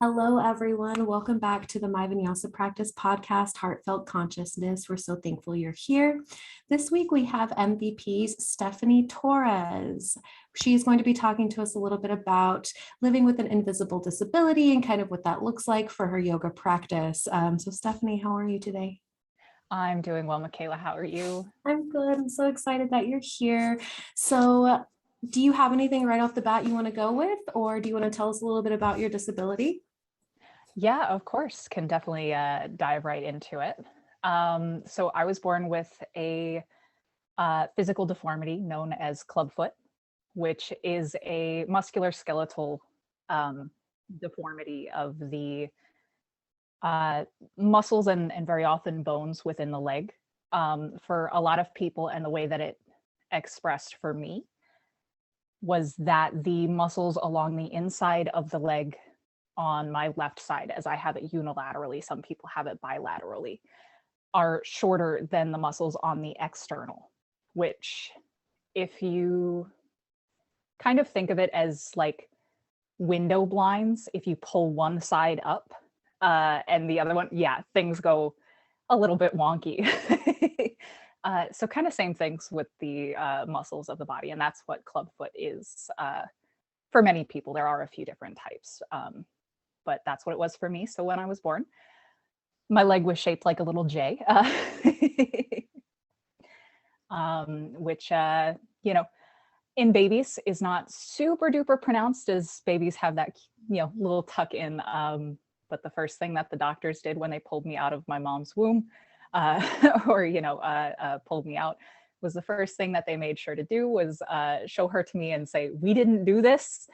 Hello, everyone. Welcome back to the My Vinyasa Practice podcast, Heartfelt Consciousness. We're so thankful you're here. This week, we have MVP's Stephanie Torres. She's going to be talking to us a little bit about living with an invisible disability and kind of what that looks like for her yoga practice. So Stephanie, how are you today? I'm doing well, Micaela. How are you? I'm good. I'm so excited that you're here. So do you have anything right off the bat you want to go with, or do you want to tell us a little bit about your disability? Yeah, of course. Can definitely dive right into it. So I was born with a physical deformity known as clubfoot, which is a muscular skeletal deformity of the muscles and very often bones within the leg. For a lot of people, and the way that it expressed for me was that the muscles along the inside of the leg on my left side, as I have it unilaterally, some people have it bilaterally, are shorter than the muscles on the external, which, if you kind of think of it as like window blinds, if you pull one side up and the other one, yeah, things go a little bit wonky. So kind of same things with the muscles of the body, and that's what clubfoot is for many people. There are a few different types. But that's what it was for me. So when I was born, my leg was shaped like a little J, which, in babies is not super duper pronounced, as babies have that, little tuck in. But the first thing that the doctors did when they pulled me out of my mom's womb pulled me out was the first thing that they made sure to do was show her to me and say, "We didn't do this."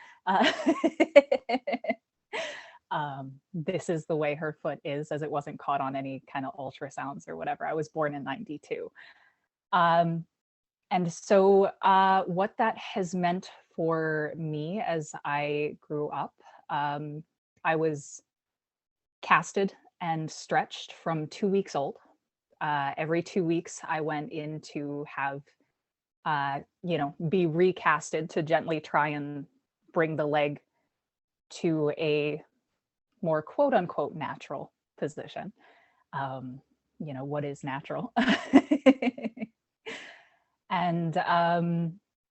This is the way her foot is, as it wasn't caught on any kind of ultrasounds or whatever. I was born in 92. And so what that has meant for me as I grew up, I was casted and stretched from 2 weeks old. Every 2 weeks, I went in to have, be recasted to gently try and bring the leg to a more quote unquote natural position. What is natural? And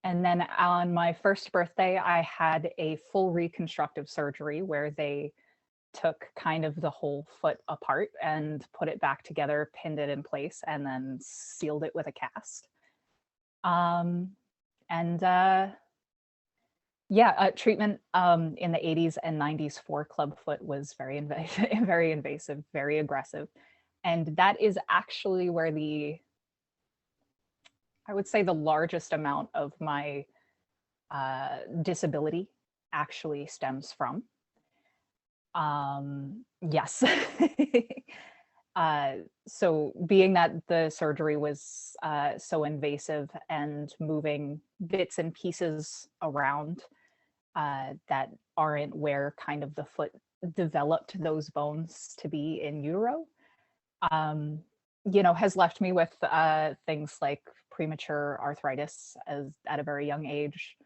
then on my first birthday, I had a full reconstructive surgery where they took kind of the whole foot apart and put it back together, pinned it in place, and then sealed it with a cast. Treatment in the 80s and 90s for clubfoot was very invasive, very aggressive. And that is actually where I would say the largest amount of my disability actually stems from. Yes. So being that the surgery was so invasive and moving bits and pieces around that aren't where kind of the foot developed those bones to be in utero, has left me with things like premature arthritis at a very young age,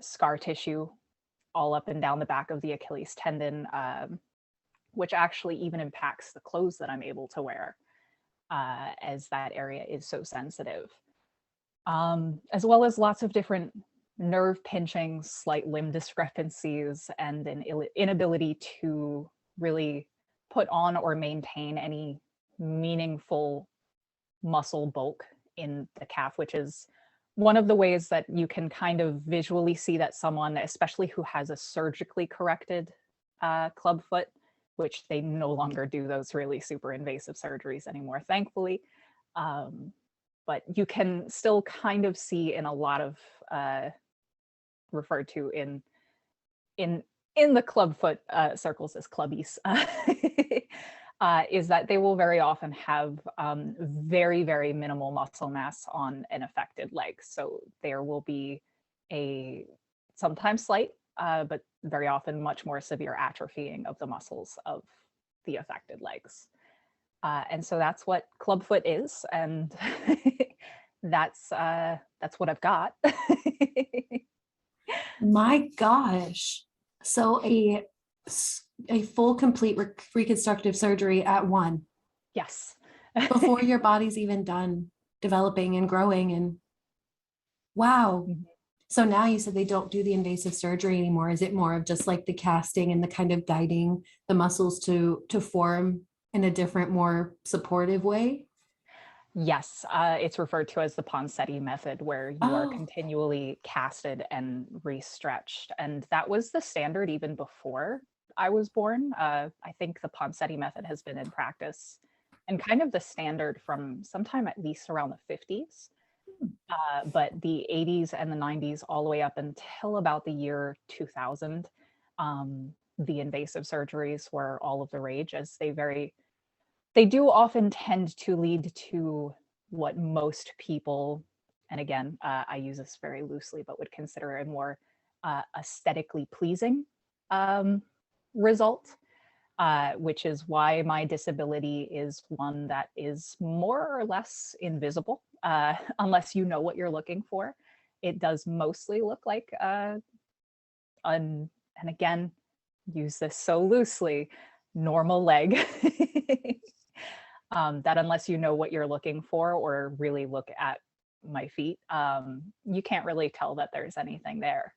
scar tissue all up and down the back of the Achilles tendon, which actually even impacts the clothes that I'm able to wear, as that area is so sensitive. As well as lots of different nerve pinching, slight limb discrepancies, and an inability to really put on or maintain any meaningful muscle bulk in the calf, which is one of the ways that you can kind of visually see that someone, especially who has a surgically corrected clubfoot, which they no longer do those really super invasive surgeries anymore, thankfully. But you can still kind of see in a lot of referred to in the clubfoot circles as clubbies, is that they will very often have very, very minimal muscle mass on an affected leg. So there will be a sometimes slight, but very often much more severe atrophying of the muscles of the affected legs. And so that's what clubfoot is, and that's what I've got. My gosh. So a A full, complete reconstructive surgery at one Yes. before your body's even done developing and growing. And wow. Mhm. So now you said they don't do the invasive surgery anymore. Is it more of just like the casting and the kind of guiding the muscles to form in a different, more supportive way? Yes, it's referred to as the Ponseti method, where you are Oh, continually casted and restretched. And that was the standard even before I was born. I think the Ponseti method has been in practice and kind of the standard from sometime at least around the 50s. But the 80s and the 90s, all the way up until about the year 2000, the invasive surgeries were all of the rage, as they do often tend to lead to what most people, and again, I use this very loosely, but would consider a more aesthetically pleasing um, result, which is why my disability is one that is more or less invisible, unless you know what you're looking for. It does mostly look like and again, use this so loosely, normal leg. That unless you know what you're looking for or really look at my feet, you can't really tell that there's anything there.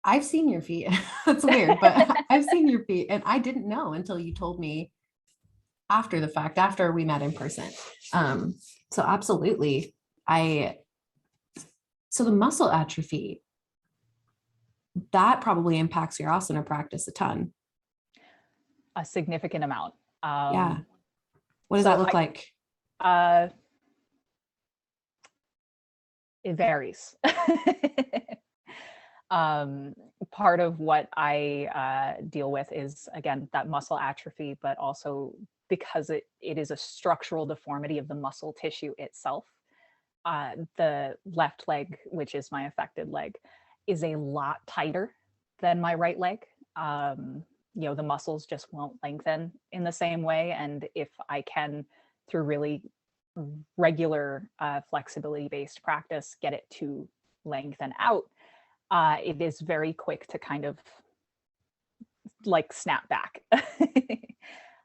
I've seen your feet. That's weird, but I've seen your feet and I didn't know until you told me after the fact, after we met in person. Um, so absolutely. I so the muscle atrophy, that probably impacts your asana practice a ton. A significant amount. Yeah. Um, What does that so look like? uh, it varies. um, Part of what I deal with is, again, that muscle atrophy, but also because it is a structural deformity of the muscle tissue itself. The left leg, which is my affected leg, is a lot tighter than my right leg. The muscles just won't lengthen in the same way. And if I can, through really regular flexibility based practice, get it to lengthen out, it is very quick to kind of like snap back.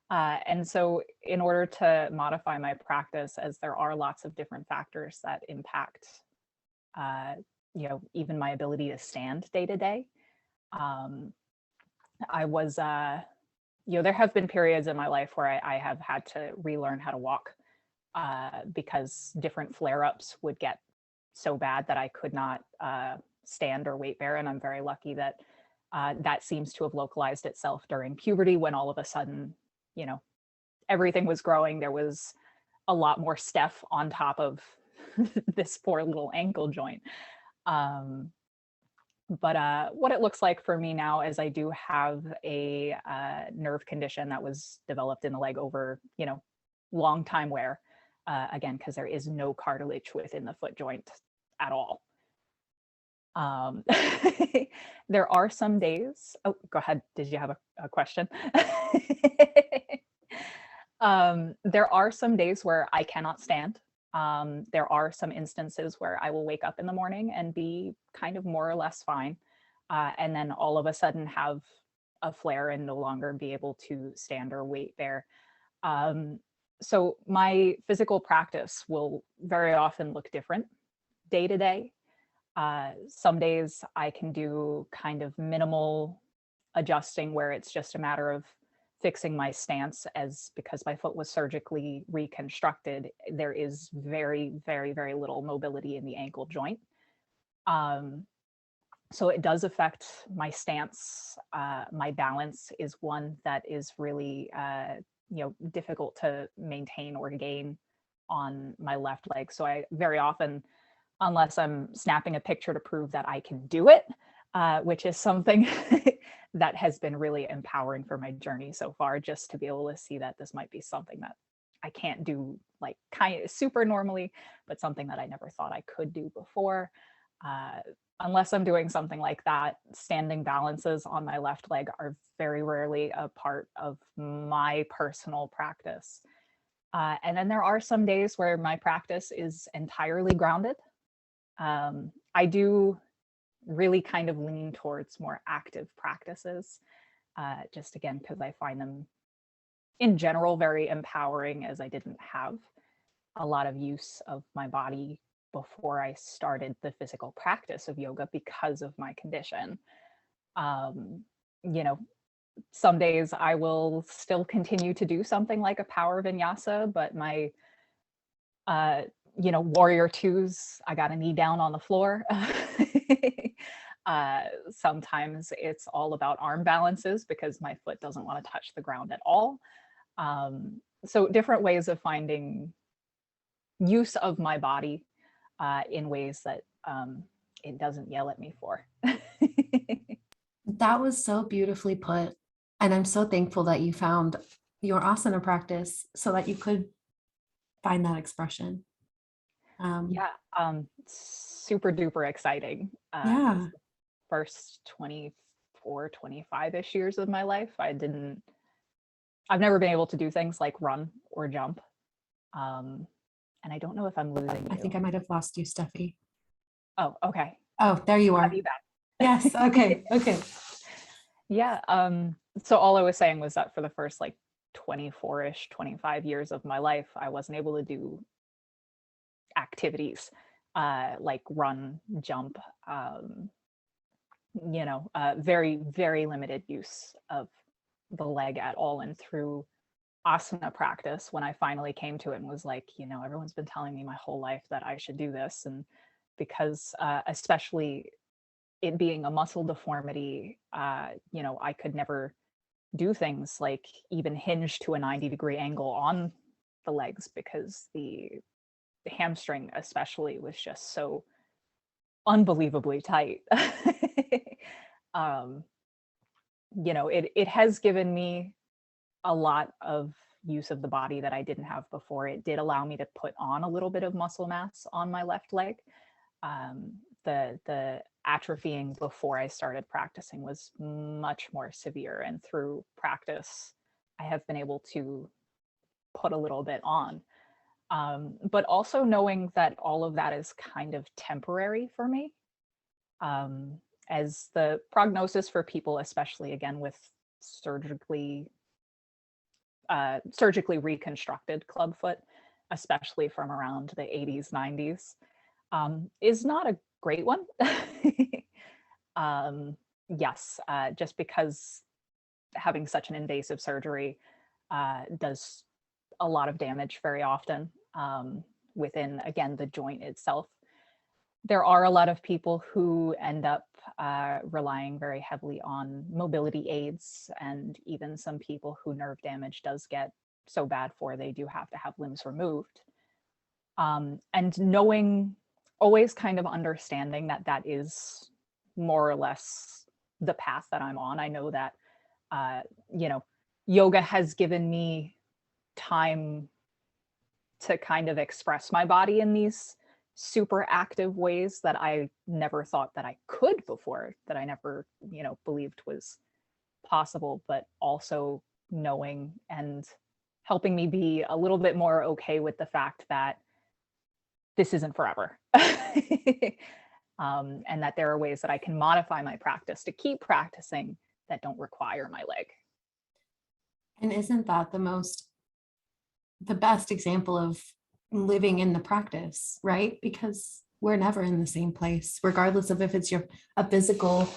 And so, in order to modify my practice, as there are lots of different factors that impact, uh, even my ability to stand day to day, um, I was, there have been periods in my life where I have had to relearn how to walk because different flare ups would get so bad that I could not stand or weight bear. And I'm very lucky that that seems to have localized itself during puberty when all of a sudden, you know, everything was growing. There was a lot more Steph on top of this poor little ankle joint. Um, but what it looks like for me now is I do have a nerve condition that was developed in the leg over, long time wear. Again, because there is no cartilage within the foot joint at all. Um, there are some days. Oh, go ahead. Did you have a question? There are some days where I cannot stand. There are some instances where I will wake up in the morning and be kind of more or less fine, and then all of a sudden have a flare and no longer be able to stand or weight bear. Um, so my physical practice will very often look different day to day. Some days I can do kind of minimal adjusting where it's just a matter of fixing my stance, as because my foot was surgically reconstructed, there is very, very, very little mobility in the ankle joint. Um, so it does affect my stance. My balance is one that is really, difficult to maintain or gain on my left leg. So I very often, unless I'm snapping a picture to prove that I can do it, which is something that has been really empowering for my journey so far, just to be able to see that this might be something that I can't do like kind of super normally, but something that I never thought I could do before. Uh, Unless I'm doing something like that, standing balances on my left leg are very rarely a part of my personal practice. And then there are some days where my practice is entirely grounded. I do really kind of lean towards more active practices. just again, because I find them in general very empowering, as I didn't have a lot of use of my body before I started the physical practice of yoga because of my condition. You know, some days I will still continue to do something like a power vinyasa, but my warrior twos, I got a knee down on the floor. Sometimes it's all about arm balances because my foot doesn't want to touch the ground at all. So different ways of finding use of my body in ways that it doesn't yell at me for. That was so beautifully put. And I'm so thankful that you found your asana practice so that you could find that expression. Yeah, super duper exciting. Yeah. First 24, 25-ish years of my life, I've never been able to do things like run or jump. And I don't know if I'm losing you. I think I might have lost you, Steffi. Oh, okay. Oh, there you are. Have you back? Yes. Okay. Okay. Yeah. So all I was saying was that for the first like 24-ish, 25 years of my life, I wasn't able to do activities like run, jump, very, very limited use of the leg at all. And through asana practice, when I finally came to it and was like, everyone's been telling me my whole life that I should do this. And because especially it being a muscle deformity, I could never do things like even hinge to a 90-degree angle on the legs because the hamstring especially was just so unbelievably tight. It has given me a lot of use of the body that I didn't have before. It did allow me to put on a little bit of muscle mass on my left leg. The atrophying before I started practicing was much more severe, and through practice, I have been able to put a little bit on. But also knowing that all of that is kind of temporary for me. As the prognosis for people, especially again with surgically reconstructed clubfoot, especially from around the 80s, 90s, is not a great one. Yes, just because having such an invasive surgery does a lot of damage very often within, again, the joint itself. There are a lot of people who end up relying very heavily on mobility aids, and even some people who nerve damage does get so bad for they do have to have limbs removed. And knowing, always kind of understanding that that is more or less the path that I'm on. I know that, yoga has given me time to kind of express my body in these super active ways that I never thought that I could before, that I never, believed was possible, but also knowing and helping me be a little bit more okay with the fact that this isn't forever. And that there are ways that I can modify my practice to keep practicing that don't require my leg. And isn't that the best example of living in the practice, right? Because we're never in the same place, regardless of if it's a physical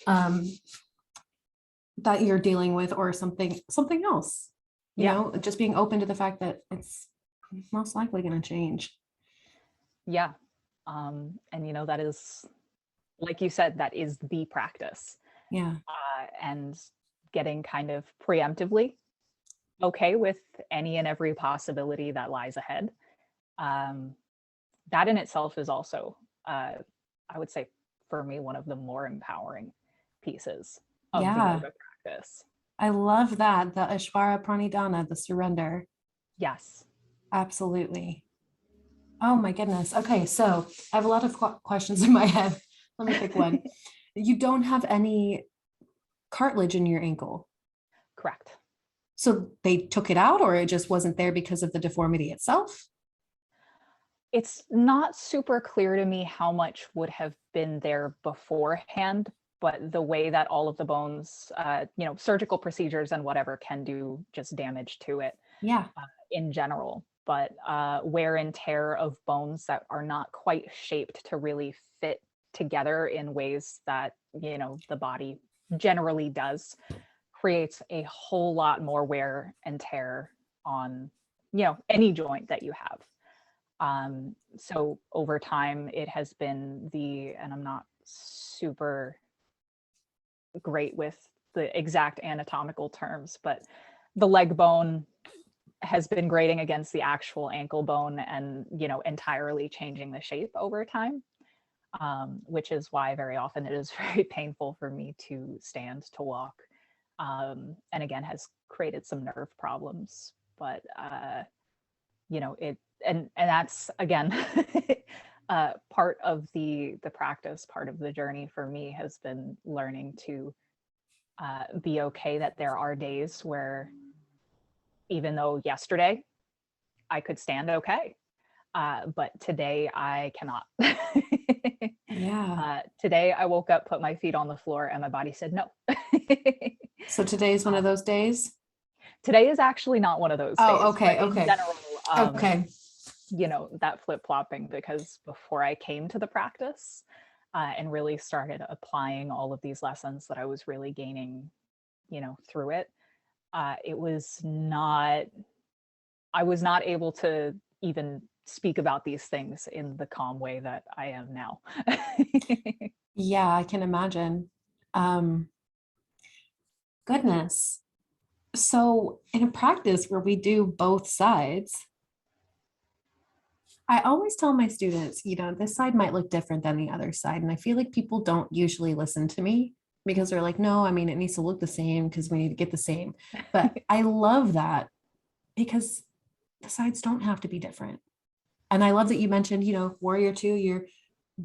that you're dealing with or something else, just being open to the fact that it's most likely going to change. Yeah. And that is, like you said, that is the practice. Yeah. And getting kind of preemptively okay with any and every possibility that lies ahead. That in itself is also, I would say for me, one of the more empowering pieces of the yoga practice. I love that. The Ishvara Pranidhana, the surrender. Yes. Absolutely. Oh my goodness. Okay. So I have a lot of questions in my head. Let me pick one. You don't have any cartilage in your ankle. Correct. So they took it out, or it just wasn't there because of the deformity itself? It's not super clear to me how much would have been there beforehand, but the way that all of the bones, surgical procedures and whatever can do just damage to it Yeah. in general. But wear and tear of bones that are not quite shaped to really fit together in ways that, the body generally does, creates a whole lot more wear and tear on, any joint that you have. So over time, it has been and I'm not super great with the exact anatomical terms, but the leg bone has been grating against the actual ankle bone and, entirely changing the shape over time, which is why very often it is very painful for me to stand, to walk, and again, has created some nerve problems. But, and that's, again, part of the practice, part of the journey for me has been learning to be okay that there are days where, even though yesterday I could stand okay, but today I cannot. Yeah. Today I woke up, put my feet on the floor, and my body said no. So today is one of those days? Today is actually not one of those days. Oh, okay, but okay. in general, Okay. that flip-flopping, because before I came to the practice and really started applying all of these lessons that I was really gaining, through it, I was not able to even speak about these things in the calm way that I am now. Yeah, I can imagine. Goodness. So in a practice where we do both sides, I always tell my students, this side might look different than the other side. And I feel like people don't usually listen to me because they're like, no, I mean, it needs to look the same because we need to get the same. But I love that because the sides don't have to be different. And I love that you mentioned, warrior two, you're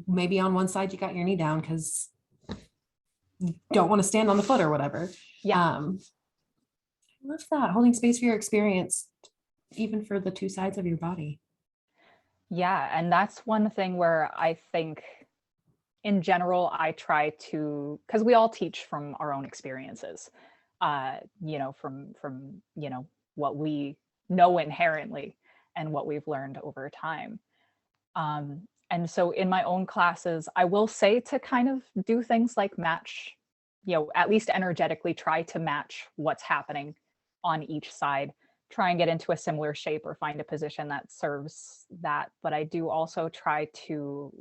maybe on one side, you got your knee down because you don't want to stand on the foot or whatever. Yeah. I love that, holding space for your experience, even for the two sides of your body. Yeah. And that's one thing where I think in general, I try to, because we all teach from our own experiences, from what we know inherently and what we've learned over time. And so in my own classes, I will say to kind of do things like match, at least energetically try to match what's happening on each side, try and get into a similar shape or find a position that serves that. But I do also try to,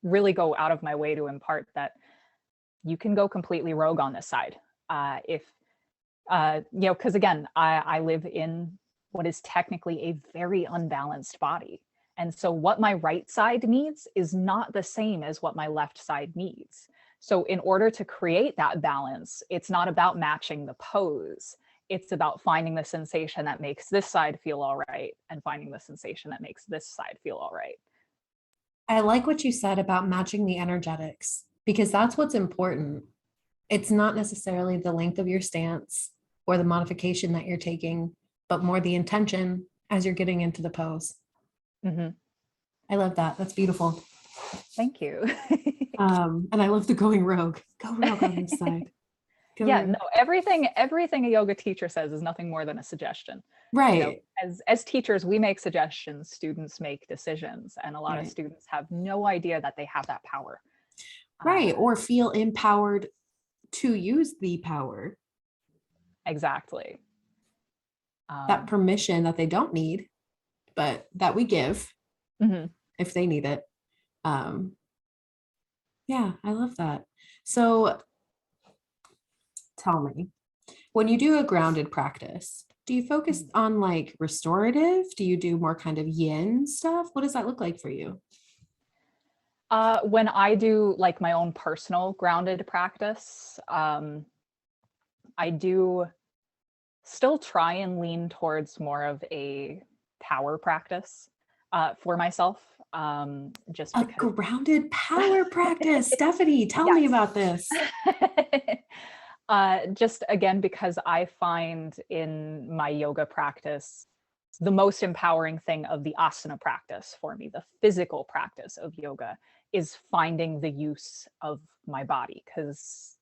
really go out of my way to impart that you can go completely rogue on this side. Because again, I live in what is technically a very unbalanced body. And so what my right side needs is not the same as what my left side needs. So in order to create that balance, it's not about matching the pose. It's about finding the sensation that makes this side feel all right and finding the sensation that makes this side feel all right. I like what you said about matching the energetics because that's what's important. It's not necessarily the length of your stance or the modification that you're taking, but more the intention as you're getting into the pose. Mm-hmm. I love that. That's beautiful. Thank you. And I love the going rogue. Go rogue on this side. No, everything a yoga teacher says is nothing more than a suggestion. Right. As teachers, we make suggestions, students make decisions, and a lot of students have no idea that they have that power. Right. Or feel empowered to use the power. Exactly. That permission that they don't need, but that we give if they need it. Yeah, I love that. So tell me, when you do a grounded practice, do you focus on like restorative? Do you do more kind of yin stuff? What does that look like for you? When I do like my own personal grounded practice, I do still try and lean towards more of a power practice for myself. Just a because grounded power practice. Stephanie, tell me about this. Just again, because I find in my yoga practice, the most empowering thing of the asana practice for me, the physical practice of yoga, is finding the use of my body. Because,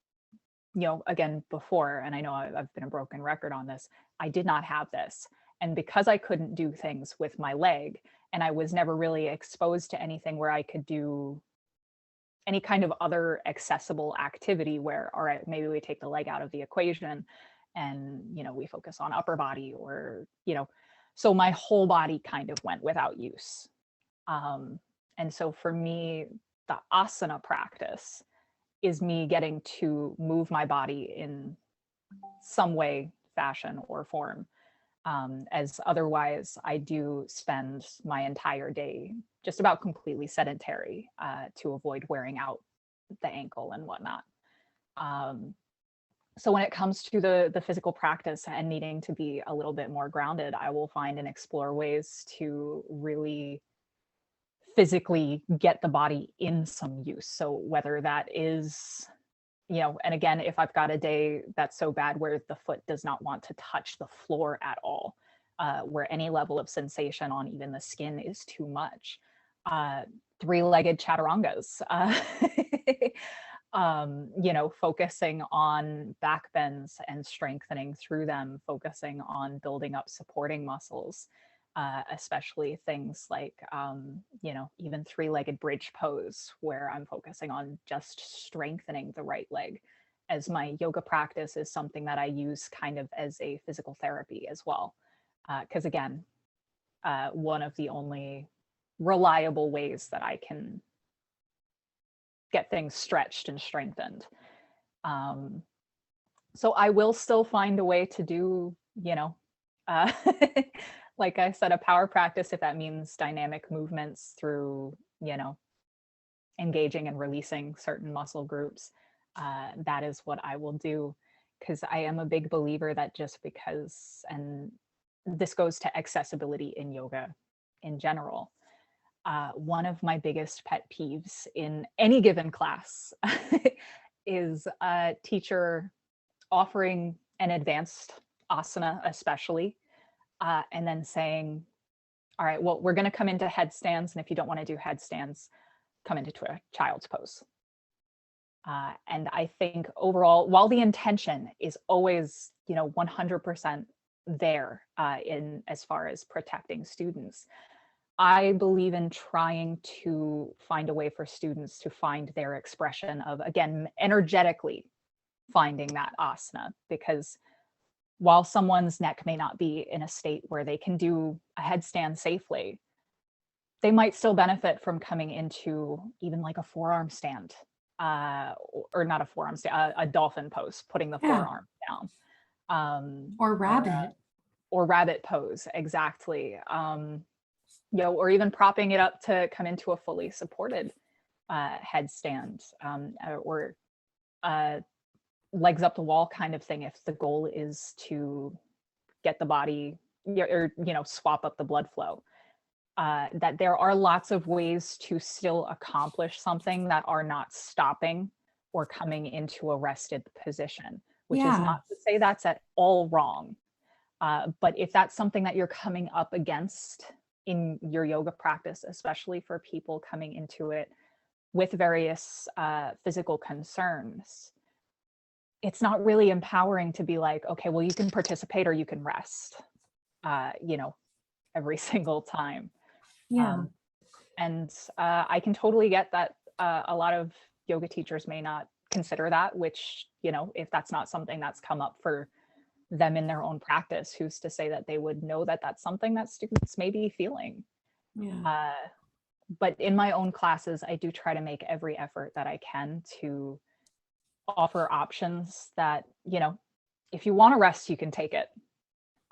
again, before, and I know I've been a broken record on this, I did not have this. And because I couldn't do things with my leg, and I was never really exposed to anything where I could do any kind of other accessible activity where, all right, maybe we take the leg out of the equation and, we focus on upper body, or, so my whole body kind of went without use. And so for me, the asana practice is me getting to move my body in some way, fashion, or form. As otherwise, I do spend my entire day just about completely sedentary to avoid wearing out the ankle and whatnot. So when it comes to the physical practice and needing to be a little bit more grounded, I will find and explore ways to really physically get the body in some use. So whether that is, and again, if I've got a day that's so bad where the foot does not want to touch the floor at all, where any level of sensation on even the skin is too much, three-legged chaturangas, focusing on back bends and strengthening through them, focusing on building up supporting muscles, especially things like, even three-legged bridge pose, where I'm focusing on just strengthening the right leg, as my yoga practice is something that I use kind of as a physical therapy as well. Because again, one of the only reliable ways that I can get things stretched and strengthened. So I will still find a way to do, like I said, a power practice, if that means dynamic movements through, engaging and releasing certain muscle groups. That is what I will do, because I am a big believer that just because, and this goes to accessibility in yoga in general, one of my biggest pet peeves in any given class is a teacher offering an advanced asana, especially, and then saying, all right, well, we're going to come into headstands, and if you don't want to do headstands, come into a child's pose. And I think overall, while the intention is always, 100% there in as far as protecting students, I believe in trying to find a way for students to find their expression of, again, energetically finding that asana, because while someone's neck may not be in a state where they can do a headstand safely, they might still benefit from coming into even like a forearm stand, or not a forearm stand, a dolphin pose, putting the forearm down. Or rabbit. Or rabbit pose, exactly. Or even propping it up to come into a fully supported headstand, or legs up the wall kind of thing, if the goal is to get the body, or swap up the blood flow. That there are lots of ways to still accomplish something that are not stopping or coming into a rested position, which is not to say that's at all wrong. But if that's something that you're coming up against in your yoga practice, especially for people coming into it with various physical concerns, it's not really empowering to be like, okay, well, you can participate or you can rest, every single time. And I can totally get that a lot of yoga teachers may not consider that, which, if that's not something that's come up for them in their own practice, who's to say that they would know that that's something that students may be feeling. But in my own classes, I do try to make every effort that I can to offer options that, if you want to rest, you can take it.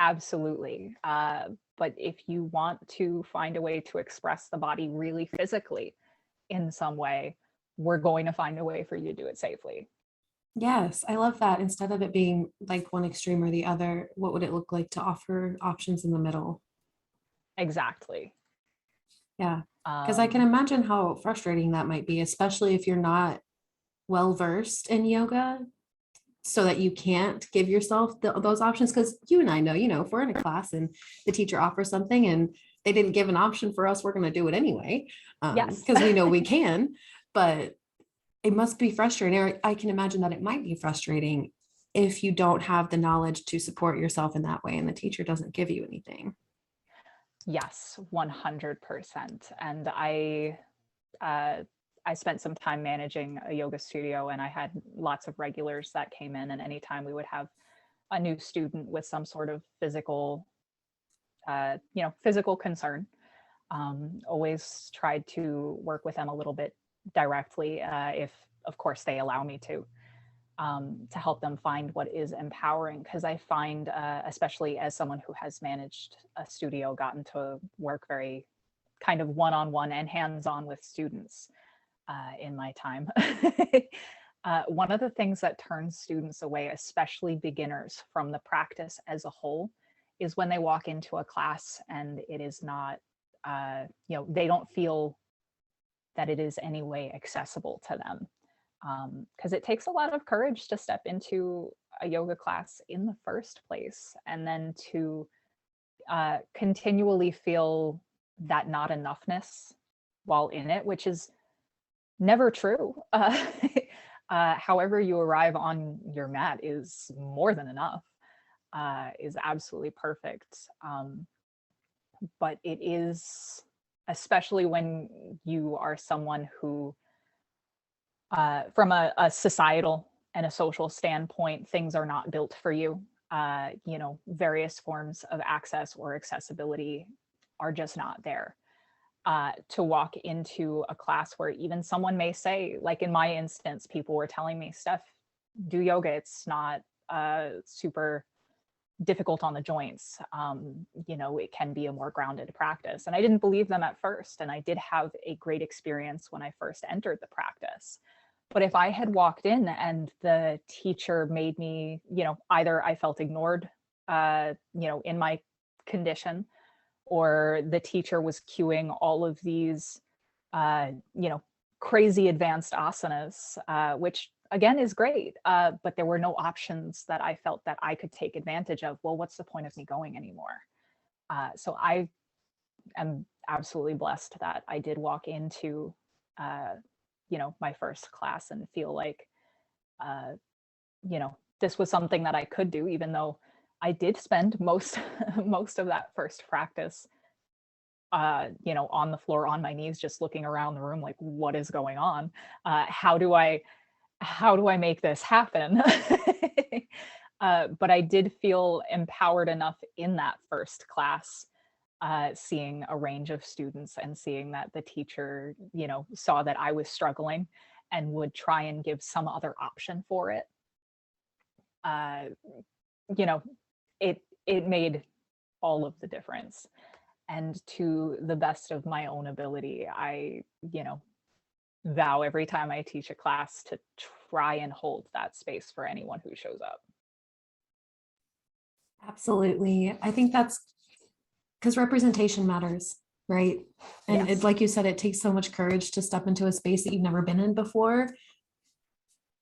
Absolutely. But if you want to find a way to express the body really physically in some way, we're going to find a way for you to do it safely. Yes, I love that. Instead of it being like one extreme or the other, what would it look like to offer options in the middle? Exactly. Yeah, because I can imagine how frustrating that might be, especially if you're not well versed in yoga, so that you can't give yourself those options. Because you and I know, if we're in a class and the teacher offers something and they didn't give an option for us, we're going to do it anyway, Yes. because we know we can. But it must be frustrating, or I can imagine that it might be frustrating if you don't have the knowledge to support yourself in that way and the teacher doesn't give you anything. Yes, 100%. And I spent some time managing a yoga studio, and I had lots of regulars that came in, and anytime we would have a new student with some sort of physical, physical concern, always tried to work with them a little bit directly, if of course they allow me to help them find what is empowering. Because I find, especially as someone who has managed a studio, gotten to work very kind of one-on-one and hands-on with students in my time. One of the things that turns students away, especially beginners, from the practice as a whole is when they walk into a class and it is not, they don't feel that it is any way accessible to them. Because it takes a lot of courage to step into a yoga class in the first place, and then to continually feel that not enoughness while in it, which is never true. However you arrive on your mat is more than enough, is absolutely perfect. But it is, especially when you are someone who, from a societal and a social standpoint, things are not built for you. Various forms of access or accessibility are just not there. To walk into a class where even someone may say, like in my instance, people were telling me, Steph, do yoga. It's not super difficult on the joints. It can be a more grounded practice. And I didn't believe them at first. And I did have a great experience when I first entered the practice. But if I had walked in and the teacher made me, either I felt ignored, in my condition, or the teacher was cueing all of these, crazy advanced asanas, which again is great, but there were no options that I felt that I could take advantage of. Well, what's the point of me going anymore? So I am absolutely blessed that I did walk into, my first class and feel like, this was something that I could do, even though I did spend most most of that first practice, on the floor on my knees, just looking around the room like, what is going on? How do I make this happen? But I did feel empowered enough in that first class, seeing a range of students and seeing that the teacher, saw that I was struggling and would try and give some other option for it. Uh, you know, it made all of the difference. And to the best of my own ability, I, vow every time I teach a class to try and hold that space for anyone who shows up. Absolutely. I think that's because representation matters, right? And Yes. like you said, it takes so much courage to step into a space that you've never been in before.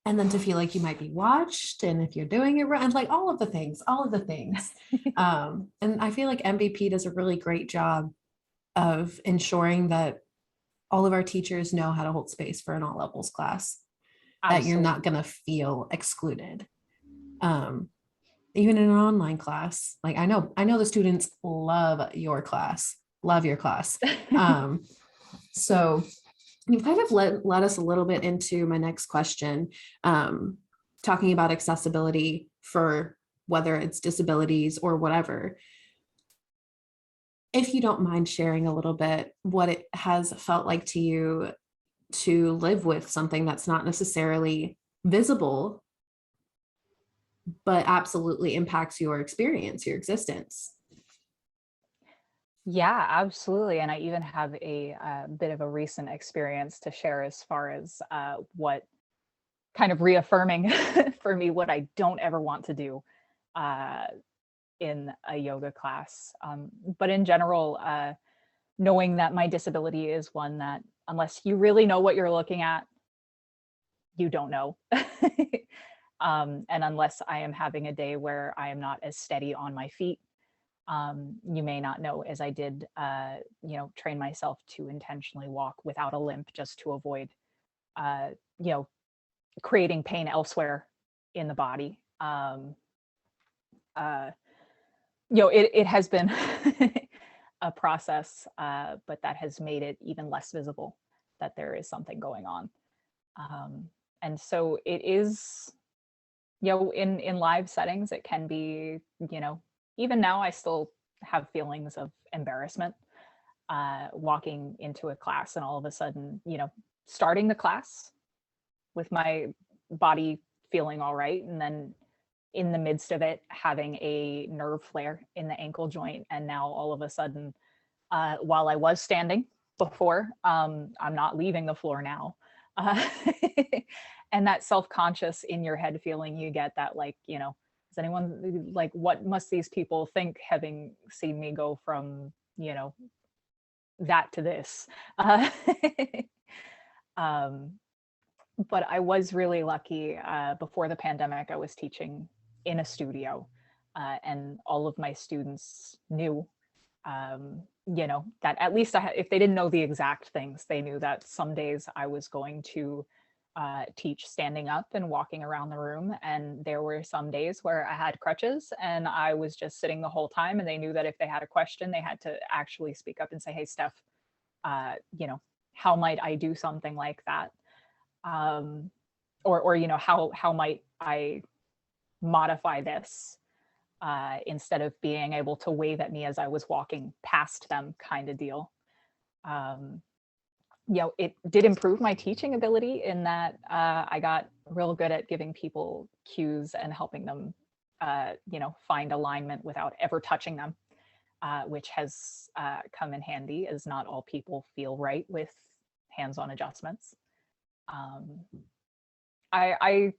And then to feel like you might be watched, and if you're doing it right, and like all of the things. And I feel like MVP does a really great job of ensuring that all of our teachers know how to hold space for an all levels class, that you're not going to feel excluded. Even in an online class, like I know the students love your class. So you've kind of led us a little bit into my next question, talking about accessibility for whether it's disabilities or whatever. If you don't mind sharing a little bit what it has felt like to you to live with something that's not necessarily visible, but absolutely impacts your experience, your existence. Yeah, absolutely. And I even have a bit of a recent experience to share as far as what kind of reaffirming for me what I don't ever want to do in a yoga class. But in general, knowing that my disability is one that unless you really know what you're looking at, you don't know. And unless I am having a day where I am not as steady on my feet, You may not know, as I did, train myself to intentionally walk without a limp just to avoid, uh, you know, creating pain elsewhere in the body. Uh, it has been a process, but that has made it even less visible that there is something going on. And so it is, in live settings, it can be, even now I still have feelings of embarrassment, walking into a class and all of a sudden, starting the class with my body feeling all right, and then in the midst of it having a nerve flare in the ankle joint, and now all of a sudden, while I was standing before, I'm not leaving the floor now. Uh, and that self-conscious in your head feeling you get, that like, is anyone, like, what must these people think, having seen me go from, that to this. Uh, um, but I was really lucky. Before the pandemic, I was teaching in a studio, and all of my students knew, that at least if they didn't know the exact things, they knew that some days I was going to teach standing up and walking around the room. And there were some days where I had crutches and I was just sitting the whole time. And they knew that if they had a question, they had to actually speak up and say, "Hey, Steph, how might I do something like that?" Or how might I modify this, instead of being able to wave at me as I was walking past them, kind of deal. It did improve my teaching ability in that, I got real good at giving people cues and helping them, find alignment without ever touching them, which has come in handy, as not all people feel right with hands-on adjustments. I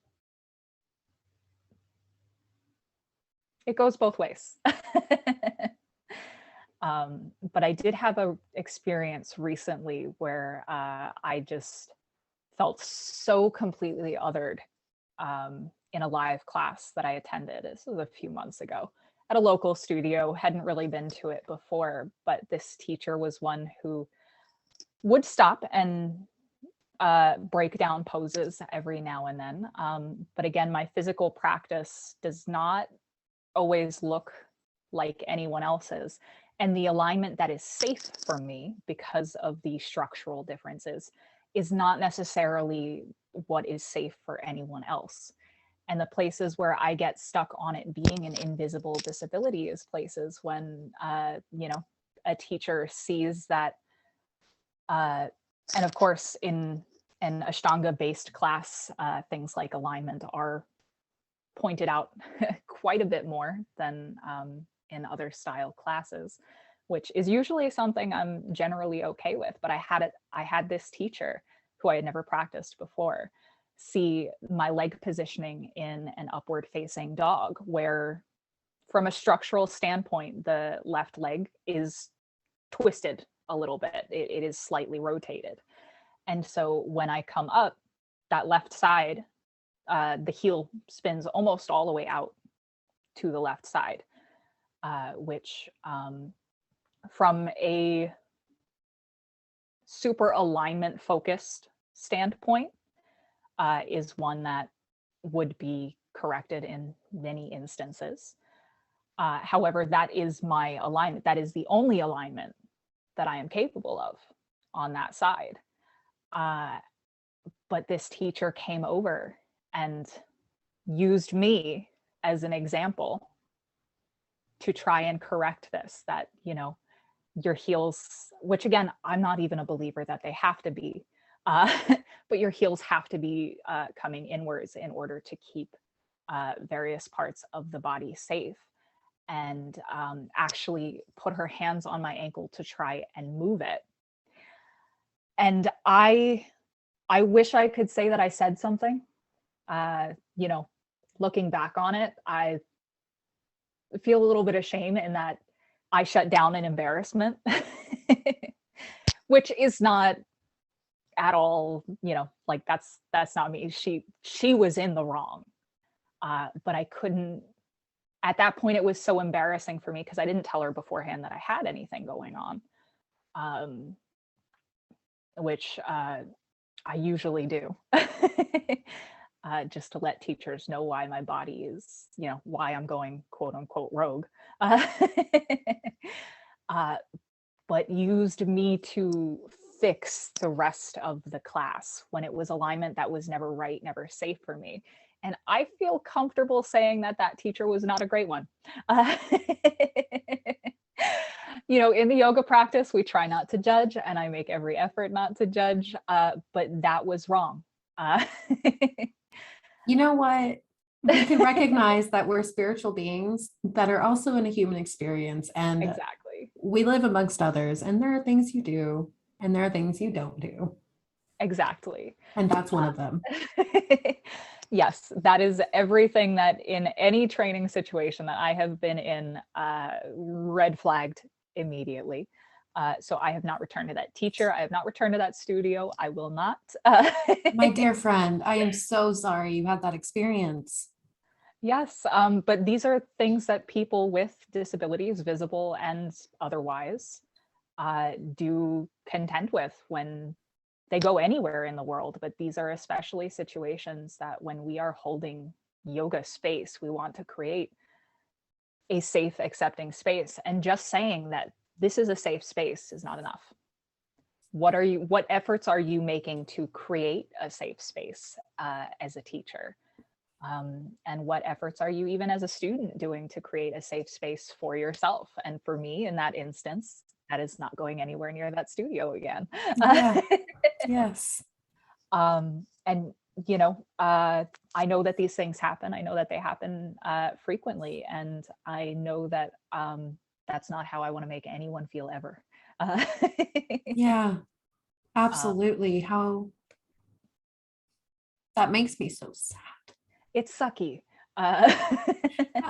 It goes both ways. But I did have a experience recently where I just felt so completely othered, in a live class that I attended. This was a few months ago at a local studio. Hadn't really been to it before, but this teacher was one who would stop and break down poses every now and then. But again, my physical practice does not always look like anyone else's. And the alignment that is safe for me, because of the structural differences, is not necessarily what is safe for anyone else. And the places where I get stuck on it being an invisible disability is places when, a teacher sees that, and of course, in an Ashtanga-based class, things like alignment are pointed out quite a bit more than, in other style classes, which is usually something I'm generally okay with. But I had this teacher who I had never practiced before see my leg positioning in an upward facing dog, where from a structural standpoint, the left leg is twisted a little bit. It is slightly rotated. And so when I come up, that left side, the heel spins almost all the way out to the left side, which, from a super alignment focused standpoint, is one that would be corrected in many instances. However, that is my alignment. That is the only alignment that I am capable of on that side. But this teacher came over and used me as an example to try and correct this, that, your heels, which again, I'm not even a believer that they have to be, but your heels have to be coming inwards in order to keep various parts of the body safe. And actually put her hands on my ankle to try and move it. And I wish I could say that I said something. Looking back on it, I feel a little bit of shame in that I shut down in embarrassment, which is not at all, like that's not me. She was in the wrong, but I couldn't at that point, it was so embarrassing for me because I didn't tell her beforehand that I had anything going on, which I usually do. Just to let teachers know why my body is, why I'm going quote unquote rogue. Uh, uh, but used me to fix the rest of the class when it was alignment that was never right, never safe for me. And I feel comfortable saying that that teacher was not a great one. Uh, in the yoga practice, we try not to judge, and I make every effort not to judge, but that was wrong. Uh, You know what? We can recognize that we're spiritual beings that are also in a human experience, and exactly. we live amongst others, and there are things you do and there are things you don't do. Exactly. And that's one of them. Yes, that is everything that in any training situation that I have been in, red flagged immediately. So I have not returned to that teacher. I have not returned to that studio. I will not. My dear friend, I am so sorry you had that experience. Yes, but these are things that people with disabilities, visible and otherwise, do contend with when they go anywhere in the world. But these are especially situations that when we are holding yoga space, we want to create a safe, accepting space. And just saying that this is a safe space is not enough. What efforts are you making to create a safe space as a teacher? And what efforts are you even as a student doing to create a safe space for yourself? And for me, in that instance, that is not going anywhere near that studio again. Yeah. Yes. And I know that these things happen. I know that they happen frequently, and I know that that's not how I want to make anyone feel ever. Uh, Yeah, um, absolutely. How that makes me so sad. it's sucky. Uh,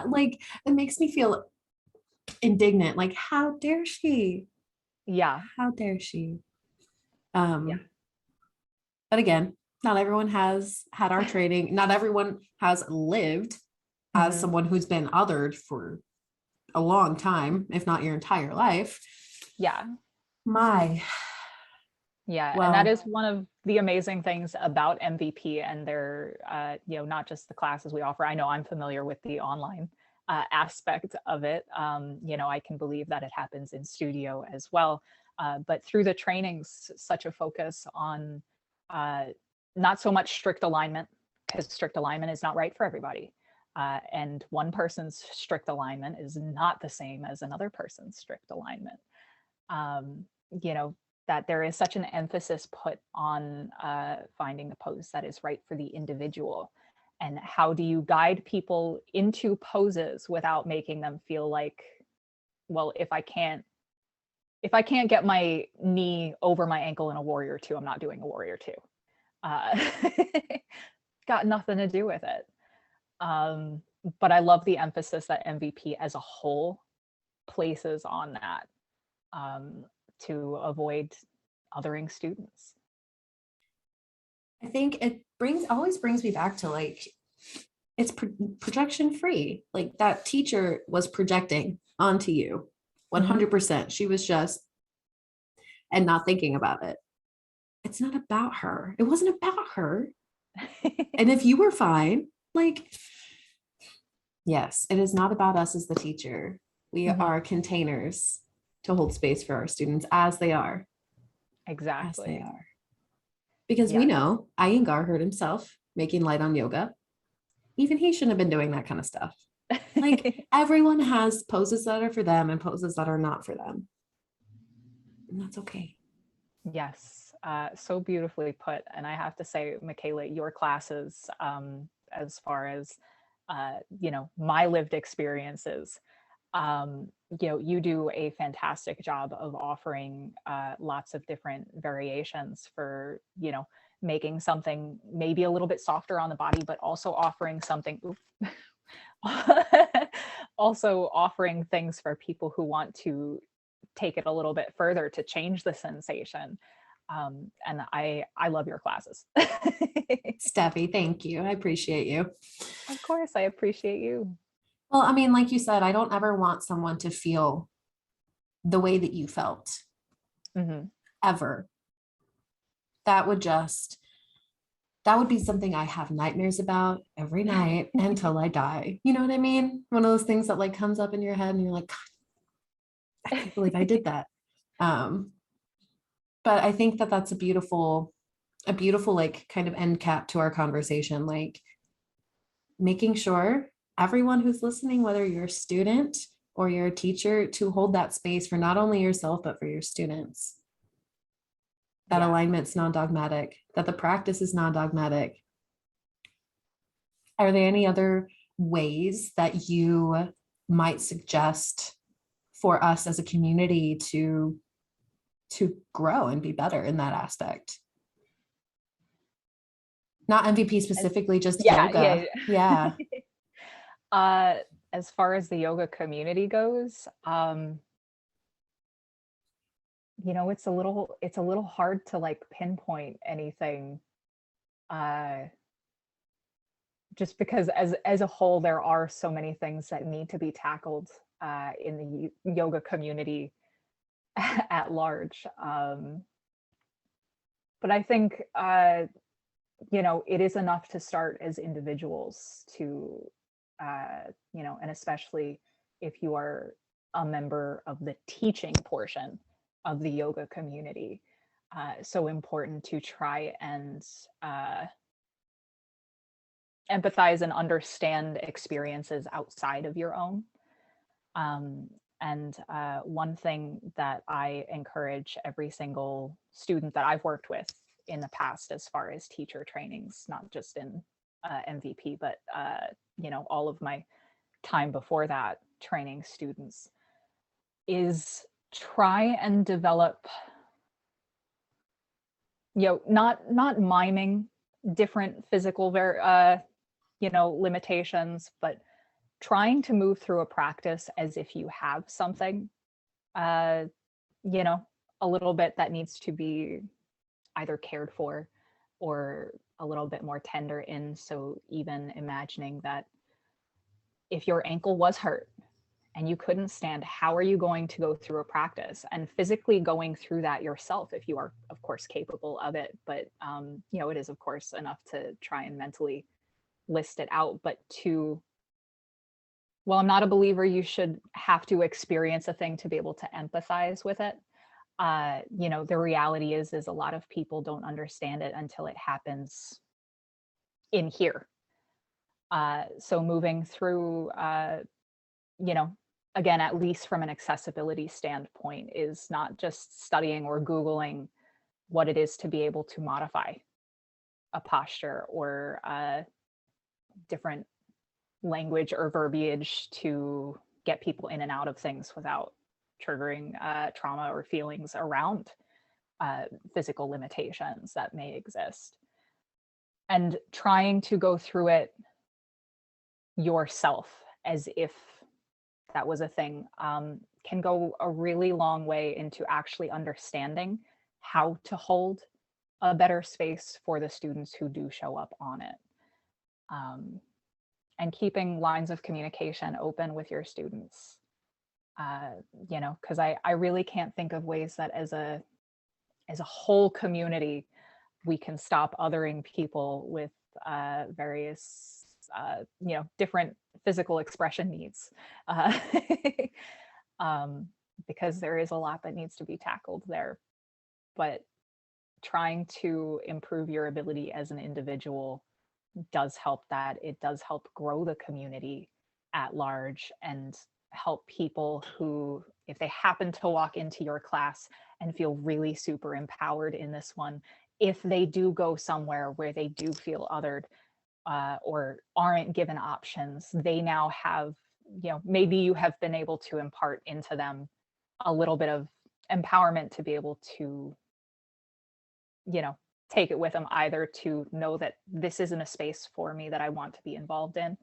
Like, it makes me feel indignant. Like, how dare she? yeah, How dare she? yeah. But again, not everyone has had our training. Not everyone has lived as Mhm. someone who's been othered for a long time, if not your entire life. Yeah. My, Yeah, and that well, is one of the amazing things about MVP and their, not just the classes we offer. I know I'm familiar with the online aspect of it. I can believe that it happens in studio as well. But through the trainings, such a focus on uh, not so much strict alignment, because strict alignment is not right for everybody. And one person's strict alignment is not the same as another person's strict alignment. Um, you know, that there is such an emphasis put on finding the pose that is right for the individual. And how do you guide people into poses without making them feel like, well, if I can't get my knee over my ankle in a warrior two, I'm not doing a warrior two. Uh, got nothing to do with it. Um, but I love the emphasis that MVP as a whole places on that, um, to avoid othering students. I think it always brings me back to like, it's projection free. Like, that teacher was projecting onto you Mhm. 100%. She was just, and not thinking about it. It's not about her. It wasn't about her. And if you were fine, like, yes, it is not about us as the teacher. We Mhm. are containers to hold space for our students as they are, as they Exactly. are. Because we Yes. know Iyengar hurt himself making light on yoga. Even he shouldn't have been doing that kind of stuff. Like, everyone has poses that are for them and poses that are not for them. And that's okay. Yes. So beautifully put. And I have to say, Micaela, your classes, as far as my lived experiences, you do a fantastic job of offering lots of different variations for, making something maybe a little bit softer on the body, but also offering something, also offering things for people who want to take it a little bit further to change the sensation. And I love your classes. Steffi, thank you. I appreciate you. Of course, I appreciate you. Well, I mean, like you said, I don't ever want someone to feel the way that you felt Mm-hmm. ever. That would just, that would be something I have nightmares about every night until I die. You know what I mean? One of those things that like comes up in your head and you're like, God, I can't believe I did that. Um, but I think that that's a beautiful like kind of end cap to our conversation, like making sure everyone who's listening, whether you're a student or you're a teacher, to hold that space for not only yourself, but for your students. That Yeah. alignment's non-dogmatic, that the practice is non-dogmatic. Are there any other ways that you might suggest for us as a community to grow and be better in that aspect? Not MVP As, specifically, just yeah, yoga. Yeah. uh, as far as the yoga community goes, it's a little hard to like pinpoint anything, uh, just because as a whole, there are so many things that need to be tackled in the yoga community at large. But I think it is enough to start as individuals to, and especially if you are a member of the teaching portion of the yoga community. So important to try and empathize and understand experiences outside of your own. Um, and one thing that I encourage every single student that I've worked with in the past, as far as teacher trainings, not just in MVP, but all of my time before that training students, is try and develop, not miming different physical limitations, but trying to move through a practice as if you have something, uh, you know, a little bit that needs to be either cared for or a little bit more tender in. So even imagining that if your ankle was hurt and you couldn't stand, how are you going to go through a practice? And physically going through that yourself, if you are, of course, capable of it. But, it is, of course, enough to try and mentally list it out. But well, I'm not a believer you should have to experience a thing to be able to empathize with it. The reality is a lot of people don't understand it until it happens in here. So moving through, again, at least from an accessibility standpoint, is not just studying or Googling what it is to be able to modify a posture or different language or verbiage to get people in and out of things without triggering trauma or feelings around physical limitations that may exist. And trying to go through it yourself as if that was a thing can go a really long way into actually understanding how to hold a better space for the students who do show up on it. And keeping lines of communication open with your students, because I really can't think of ways that as a whole community we can stop othering people with various different physical expression needs, uh, because there is a lot that needs to be tackled there. But trying to improve your ability as an individual does help that. It does help grow the community at large and help people who, if they happen to walk into your class and feel really super empowered in this one, if they do go somewhere where they do feel othered or aren't given options, they now have, maybe you have been able to impart into them a little bit of empowerment to be able to, take it with them, either to know that this isn't a space for me that I want to be involved in,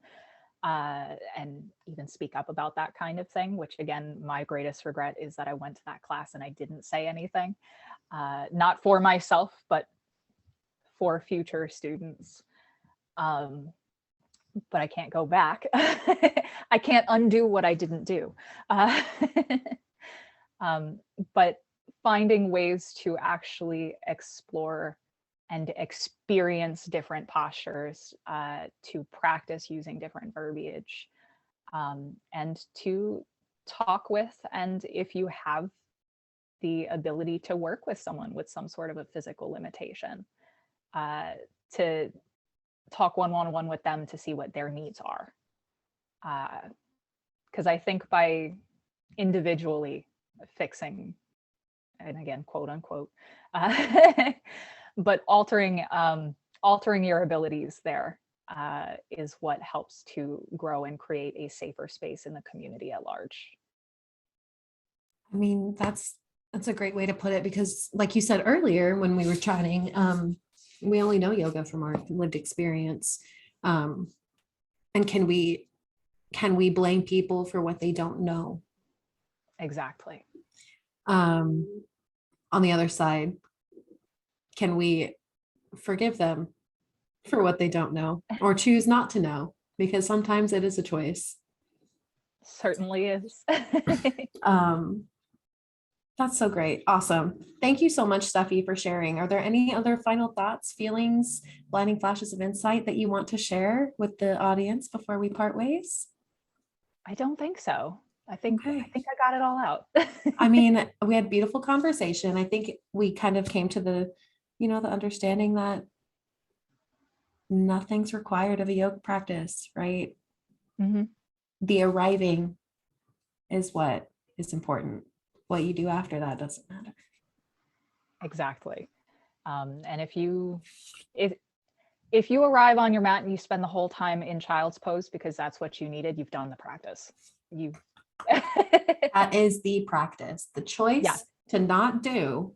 and even speak up about that kind of thing, which again, my greatest regret is that I went to that class and I didn't say anything, not for myself, but for future students. but I can't go back. I can't undo what I didn't do. Uh, but finding ways to actually explore and experience different postures, to practice using different verbiage, and to talk with, and if you have the ability to work with someone with some sort of a physical limitation, uh, to talk one-on-one with them to see what their needs are. Because I think by individually fixing, and again, quote unquote, but altering your abilities there, is what helps to grow and create a safer space in the community at large. I mean, that's a great way to put it, because like you said earlier when we were chatting, we only know yoga from our lived experience. And can we blame people for what they don't know? Exactly. On the other side, can we forgive them for what they don't know, or choose not to know? Because sometimes it is a choice. Certainly is. That's so great. Awesome. Thank you so much, Steffi, for sharing. Are there any other final thoughts, feelings, blinding flashes of insight that you want to share with the audience before we part ways? I don't think so. I think Okay. I got it all out. I mean, we had beautiful conversation. I think we kind of came to the understanding that nothing's required of a yoga practice, right? Mm-hmm. The arriving is what is important. What you do after that doesn't matter. Exactly. And if you arrive on your mat and you spend the whole time in child's pose because that's what you needed, you've done the practice. That is the practice. The choice Yeah. to not do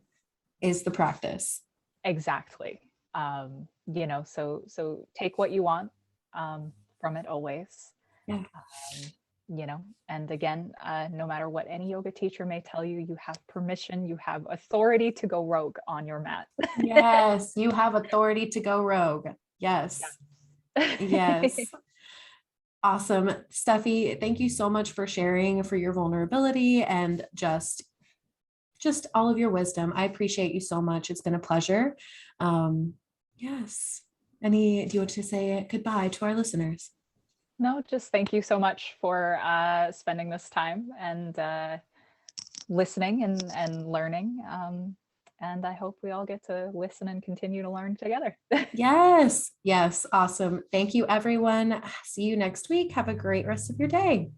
is the practice. Exactly. So take what you want from it always. Yeah. And again, no matter what any yoga teacher may tell you, you have permission, you have authority to go rogue on your mat. Yes, you have authority to go rogue. Yes. Yes. Awesome. Steffi, thank you so much for sharing, for your vulnerability, and just all of your wisdom. I appreciate you so much. It's been a pleasure. Yes. Do you want to say goodbye to our listeners? No, just thank you so much for spending this time and listening and learning. And I hope we all get to listen and continue to learn together. Yes. Yes. Awesome. Thank you, everyone. See you next week. Have a great rest of your day.